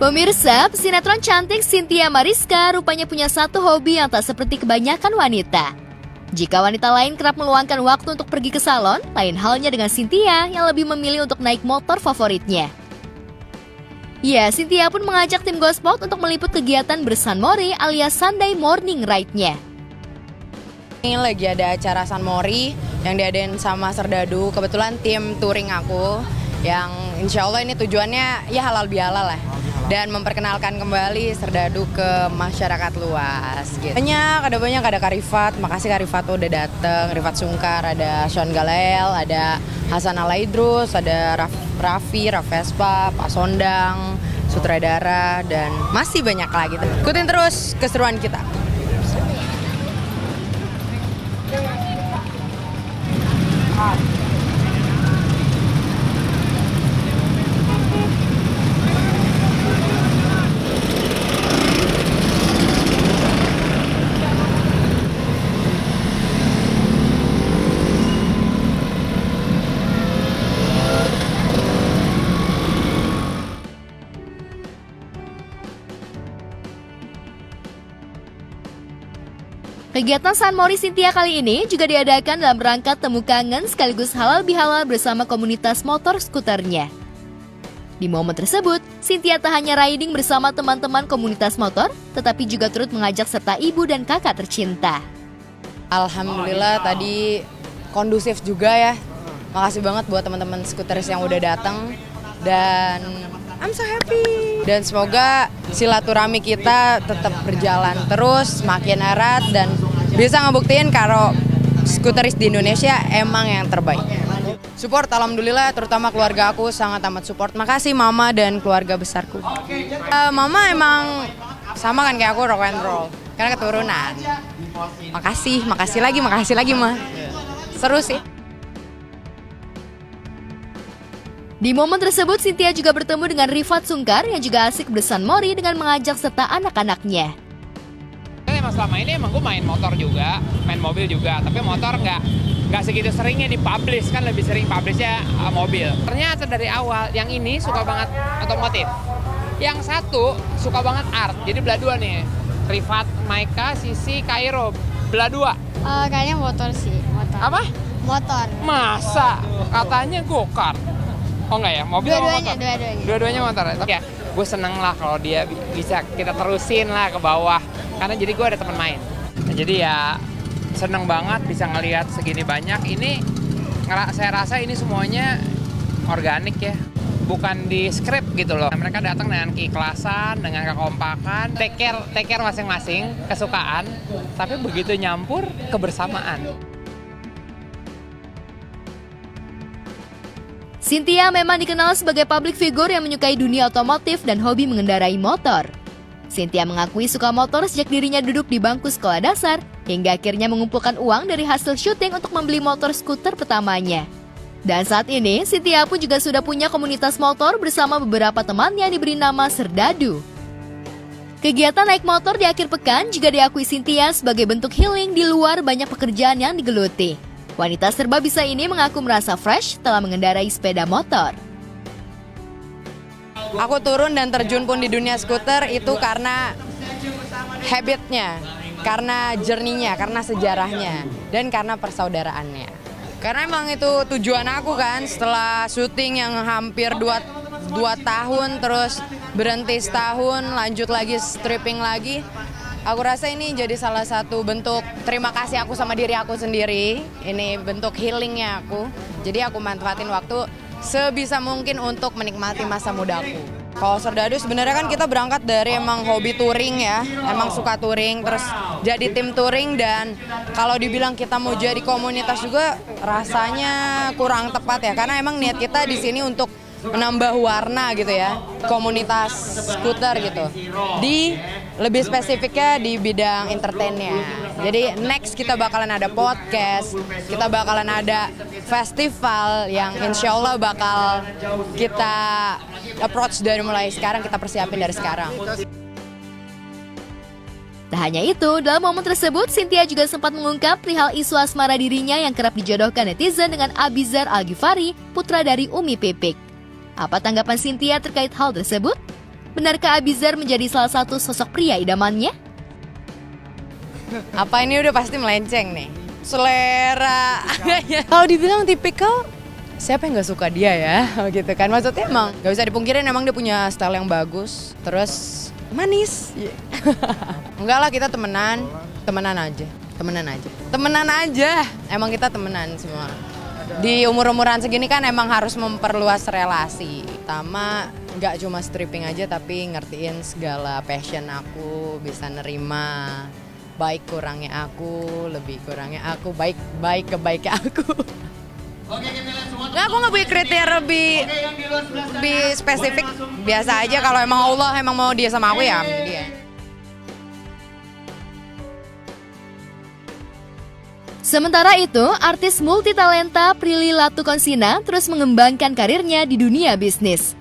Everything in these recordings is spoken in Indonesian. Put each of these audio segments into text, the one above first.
Pemirsa, pesinetron cantik Cynthia Mariska rupanya punya satu hobi yang tak seperti kebanyakan wanita. Jika wanita lain kerap meluangkan waktu untuk pergi ke salon, lain halnya dengan Cynthia yang lebih memilih untuk naik motor favoritnya. Ya, Cynthia pun mengajak tim Gosport untuk meliput kegiatan bersan Mori alias Sunday Morning Ride-nya. Ini lagi ada acara San Mori yang diadain sama Serdadu, kebetulan tim touring aku, yang insya Allah ini tujuannya ya halal bihalal lah. Dan memperkenalkan kembali Serdadu ke masyarakat luas gitu. Ada banyak, ada Kak Rifat, makasih Kak Rifat udah dateng, Rifat Sungkar, ada Sean Galel, ada Hasan Alaidrus, ada Raffi, Vespa, Pak Sondang, sutradara, dan masih banyak lagi. Ikutin terus keseruan kita. Kegiatan San Mori Cynthia kali ini juga diadakan dalam rangka temu kangen sekaligus halal bihalal bersama komunitas motor skuternya. Di momen tersebut, Cynthia tak hanya riding bersama teman-teman komunitas motor, tetapi juga turut mengajak serta ibu dan kakak tercinta. Alhamdulillah tadi kondusif juga ya. Makasih banget buat teman-teman skuteris yang udah datang dan I'm so happy. Dan semoga silaturahmi kita tetap berjalan terus, makin erat dan bisa ngebuktiin kalau skuteris di Indonesia emang yang terbaik. Support alhamdulillah, terutama keluarga aku sangat amat support. Makasih mama dan keluarga besarku. Mama emang sama kan kayak aku, rock and roll. Karena keturunan. Makasih lagi ma. Seru sih. Di momen tersebut, Cynthia juga bertemu dengan Rifat Sungkar yang juga asik bersan Mori dengan mengajak serta anak-anaknya. Selama ini emang gue main motor juga, main mobil juga, tapi motor nggak segitu seringnya dipublish, kan lebih sering publishnya mobil. Ternyata dari awal yang ini suka banget otomotif, yang satu suka banget art, jadi belah dua nih. Rifat, Maika, Sisi, Kairo, belah dua. Kayaknya motor sih, motor. Apa? Motor. Masa? Katanya go-kart. Oh enggak ya, mobil sama motor? Dua-duanya motor. Ya, gue seneng lah kalau dia bisa kita terusin lah ke bawah. Karena jadi gue ada teman main. Nah, jadi ya seneng banget bisa ngelihat segini banyak. Ini saya rasa ini semuanya organik ya. Bukan di script gitu loh. Mereka datang dengan keikhlasan, dengan kekompakan, take care masing-masing, kesukaan. Tapi begitu nyampur, kebersamaan. Cynthia memang dikenal sebagai public figure yang menyukai dunia otomotif dan hobi mengendarai motor. Cynthia mengakui suka motor sejak dirinya duduk di bangku sekolah dasar, hingga akhirnya mengumpulkan uang dari hasil syuting untuk membeli motor skuter pertamanya. Dan saat ini, Cynthia pun juga sudah punya komunitas motor bersama beberapa temannya yang diberi nama Serdadu. Kegiatan naik motor di akhir pekan juga diakui Cynthia sebagai bentuk healing di luar banyak pekerjaan yang digeluti. Wanita serba bisa ini mengaku merasa fresh setelah mengendarai sepeda motor. Aku turun dan terjun pun di dunia skuter itu karena habitnya, karena journey-nya, karena sejarahnya, dan karena persaudaraannya. Karena emang itu tujuan aku kan, setelah syuting yang hampir 2 tahun, terus berhenti setahun, lanjut lagi stripping lagi. Aku rasa ini jadi salah satu bentuk terima kasih aku sama diri aku sendiri. Ini bentuk healingnya aku. Jadi aku manfaatin waktu sebisa mungkin untuk menikmati masa mudaku. Kalau Serdadu sebenarnya kan kita berangkat dari emang hobi touring ya. Emang suka touring, terus jadi tim touring. Dan kalau dibilang kita mau jadi komunitas juga rasanya kurang tepat ya. Karena emang niat kita di sini untuk menambah warna gitu ya, komunitas skuter gitu. Lebih spesifiknya di bidang entertainnya. Jadi next kita bakalan ada podcast, kita bakalan ada festival yang insya Allah bakal kita approach dari mulai sekarang, kita persiapin dari sekarang. Tak hanya itu, dalam momen tersebut, Cynthia juga sempat mengungkap perihal isu asmara dirinya yang kerap dijodohkan netizen dengan Abizar Al-Ghifari, putra dari Umi Pipik. Apa tanggapan Cynthia terkait hal tersebut? benarkah Abizar menjadi salah satu sosok pria idamannya? Apa ini udah pasti melenceng nih? Selera. Kalau dibilang tipikal, siapa yang nggak suka dia ya? Gitu kan, maksudnya emang nggak bisa dipungkirin, emang dia punya style yang bagus, terus manis. Enggak lah, kita temenan aja. Emang kita temenan semua. Di umur-umuran segini kan emang harus memperluas relasi. Pertama, nggak cuma stripping aja, tapi ngertiin segala passion aku, bisa nerima baik kurangnya aku, lebih kurangnya aku, baik ke baiknya aku. Nggak, aku nggak punya kriteria lebih spesifik. Biasa aja, kalau emang Allah emang mau dia sama aku ya dia. Sementara itu, artis multitalenta Prilly Latukonsina terus mengembangkan karirnya di dunia bisnis.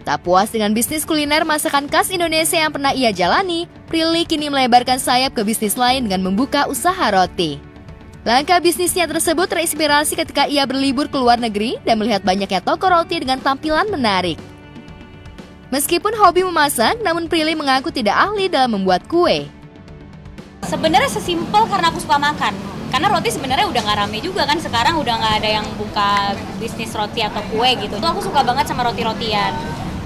Tak puas dengan bisnis kuliner masakan khas Indonesia yang pernah ia jalani, Prilly kini melebarkan sayap ke bisnis lain dengan membuka usaha roti. Langkah bisnisnya tersebut terinspirasi ketika ia berlibur ke luar negeri dan melihat banyaknya toko roti dengan tampilan menarik. Meskipun hobi memasak, namun Prilly mengaku tidak ahli dalam membuat kue. Sebenarnya sesimpel karena aku suka makan. Karena roti sebenarnya udah nggak rame juga kan, sekarang udah nggak ada yang buka bisnis roti atau kue gitu. Itu aku suka banget sama roti-rotian.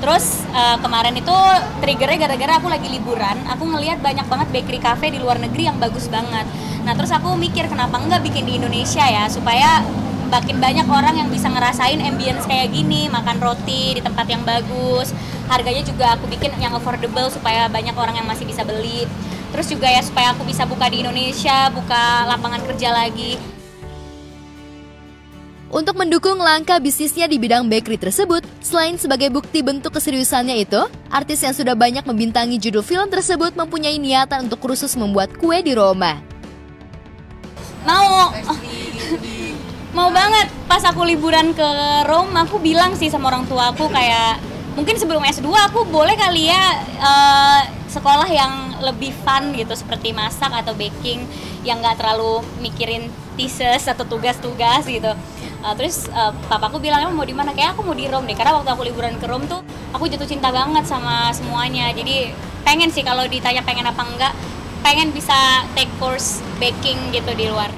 Terus kemarin itu triggernya gara-gara aku lagi liburan, aku ngelihat banyak banget bakery cafe di luar negeri yang bagus banget. Nah terus aku mikir kenapa nggak bikin di Indonesia ya, supaya makin banyak orang yang bisa ngerasain ambience kayak gini, makan roti di tempat yang bagus. Harganya juga aku bikin yang affordable supaya banyak orang yang masih bisa beli. Terus juga ya supaya aku bisa buka di Indonesia, buka lapangan kerja lagi. Untuk mendukung langkah bisnisnya di bidang bakery tersebut, selain sebagai bukti bentuk keseriusannya itu, artis yang sudah banyak membintangi judul film tersebut mempunyai niatan untuk kursus membuat kue di Roma. Mau banget. Pas aku liburan ke Roma, aku bilang sih sama orang tua aku kayak, mungkin sebelum S2 aku boleh kali ya sekolah yang lebih fun gitu, seperti masak atau baking yang gak terlalu mikirin thesis atau tugas-tugas gitu. Terus papaku bilang, emang mau di mana? Kayak aku mau di Rome deh, karena waktu aku liburan ke Rome tuh aku jatuh cinta banget sama semuanya. Jadi pengen sih, kalau ditanya pengen apa enggak, pengen bisa take course baking gitu di luar.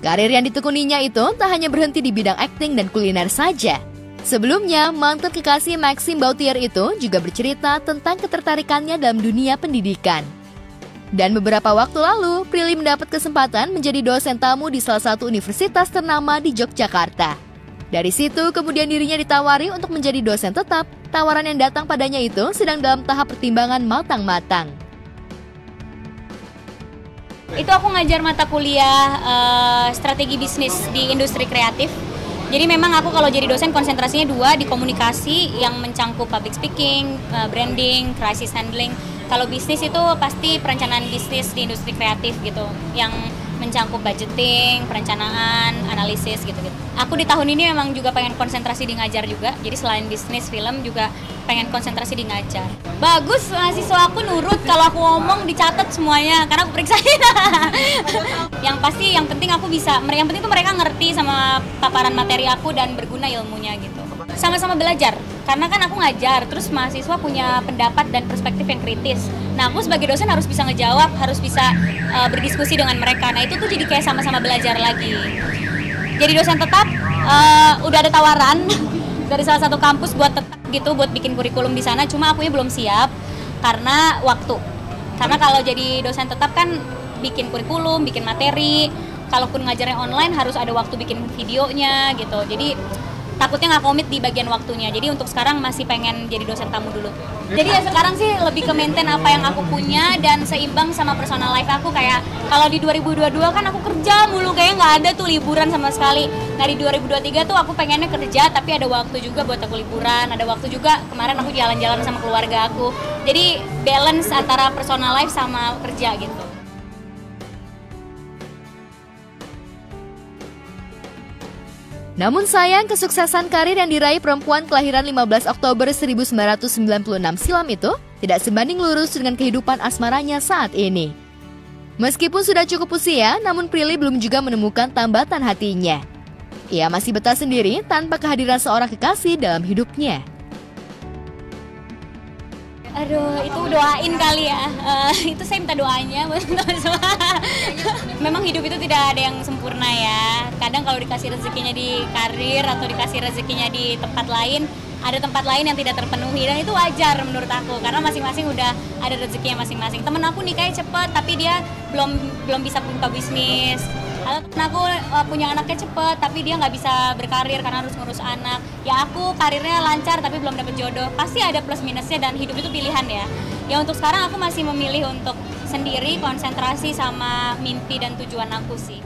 Karir yang ditekuninya itu tak hanya berhenti di bidang akting dan kuliner saja. Sebelumnya, mantan kekasih Maxime Bauthier itu juga bercerita tentang ketertarikannya dalam dunia pendidikan. Dan beberapa waktu lalu, Prilly mendapat kesempatan menjadi dosen tamu di salah satu universitas ternama di Yogyakarta. Dari situ, kemudian dirinya ditawari untuk menjadi dosen tetap. Tawaran yang datang padanya itu sedang dalam tahap pertimbangan matang-matang. Itu aku ngajar mata kuliah strategi bisnis di industri kreatif. Jadi memang aku kalau jadi dosen konsentrasinya dua, di komunikasi yang mencangkup public speaking, branding, crisis handling. Kalau bisnis itu pasti perencanaan bisnis di industri kreatif gitu, yang mencangkup budgeting, perencanaan, analisis gitu-gitu. Aku di tahun ini memang juga pengen konsentrasi di ngajar juga, jadi selain bisnis film juga pengen konsentrasi di ngajar. Bagus, mahasiswa aku nurut, kalau aku ngomong dicatat semuanya, karena aku periksain. Yang pasti, yang penting aku bisa, yang penting tuh mereka ngerti sama paparan materi aku dan berguna ilmunya gitu. Sama-sama belajar, karena kan aku ngajar, terus mahasiswa punya pendapat dan perspektif yang kritis. Nah aku sebagai dosen harus bisa ngejawab, harus bisa berdiskusi dengan mereka. Nah itu tuh jadi kayak sama-sama belajar lagi. Jadi dosen tetap, udah ada tawaran dari salah satu kampus buat tetap gitu, buat bikin kurikulum di sana. Cuma akunya belum siap karena waktu. Karena kalau jadi dosen tetap kan bikin kurikulum, bikin materi. Kalaupun ngajarnya online harus ada waktu bikin videonya gitu. Jadi takutnya nggak komit di bagian waktunya. Jadi untuk sekarang masih pengen jadi dosen tamu dulu. Jadi ya sekarang sih lebih ke maintain apa yang aku punya dan seimbang sama personal life aku. Kayak kalau di 2022 kan aku kerja mulu, kayak nggak ada tuh liburan sama sekali. Nah di 2023 tuh aku pengennya kerja tapi ada waktu juga buat aku liburan. Ada waktu juga kemarin aku jalan-jalan sama keluarga aku. Jadi balance antara personal life sama kerja gitu. Namun sayang, kesuksesan karir yang diraih perempuan kelahiran 15 Oktober 1996 silam itu tidak sebanding lurus dengan kehidupan asmaranya saat ini. Meskipun sudah cukup usia, namun Prilly belum juga menemukan tambatan hatinya. Ia masih betah sendiri tanpa kehadiran seorang kekasih dalam hidupnya. Aduh, itu doain kali ya. Itu saya minta doanya buat teman-teman semua. Memang hidup itu tidak ada yang sempurna ya. Kadang kalau dikasih rezekinya di karir atau dikasih rezekinya di tempat lain, ada tempat lain yang tidak terpenuhi, dan itu wajar menurut aku karena masing-masing udah ada rezekinya masing-masing. Temen aku nikahnya cepet tapi dia belum bisa buka bisnis. Atau temen aku punya anaknya cepet tapi dia nggak bisa berkarir karena harus ngurus anak. Ya aku karirnya lancar tapi belum dapet jodoh. Pasti ada plus minusnya dan hidup itu pilihan ya. Ya untuk sekarang aku masih memilih untuk sendiri konsentrasi sama mimpi dan tujuan aku sih.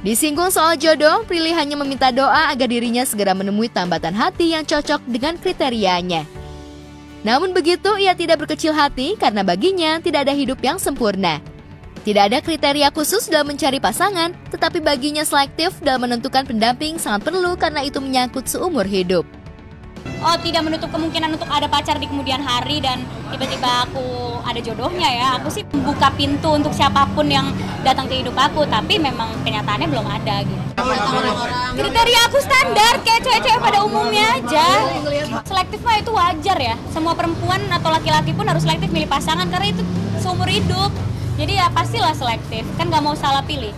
Disinggung soal jodoh, Prilly hanya meminta doa agar dirinya segera menemui tambatan hati yang cocok dengan kriterianya. Namun begitu, ia tidak berkecil hati karena baginya tidak ada hidup yang sempurna. Tidak ada kriteria khusus dalam mencari pasangan, tetapi baginya selektif dalam menentukan pendamping sangat perlu karena itu menyangkut seumur hidup. Oh, tidak menutup kemungkinan untuk ada pacar di kemudian hari dan tiba-tiba aku ada jodohnya ya. Aku sih membuka pintu untuk siapapun yang datang ke hidup aku, tapi memang kenyataannya belum ada gitu. Kriteria aku standar kayak cewek-cewek pada umumnya aja. Selektif mah itu wajar ya. Semua perempuan atau laki-laki pun harus selektif milih pasangan karena itu seumur hidup. Jadi ya pastilah selektif, kan gak mau salah pilih.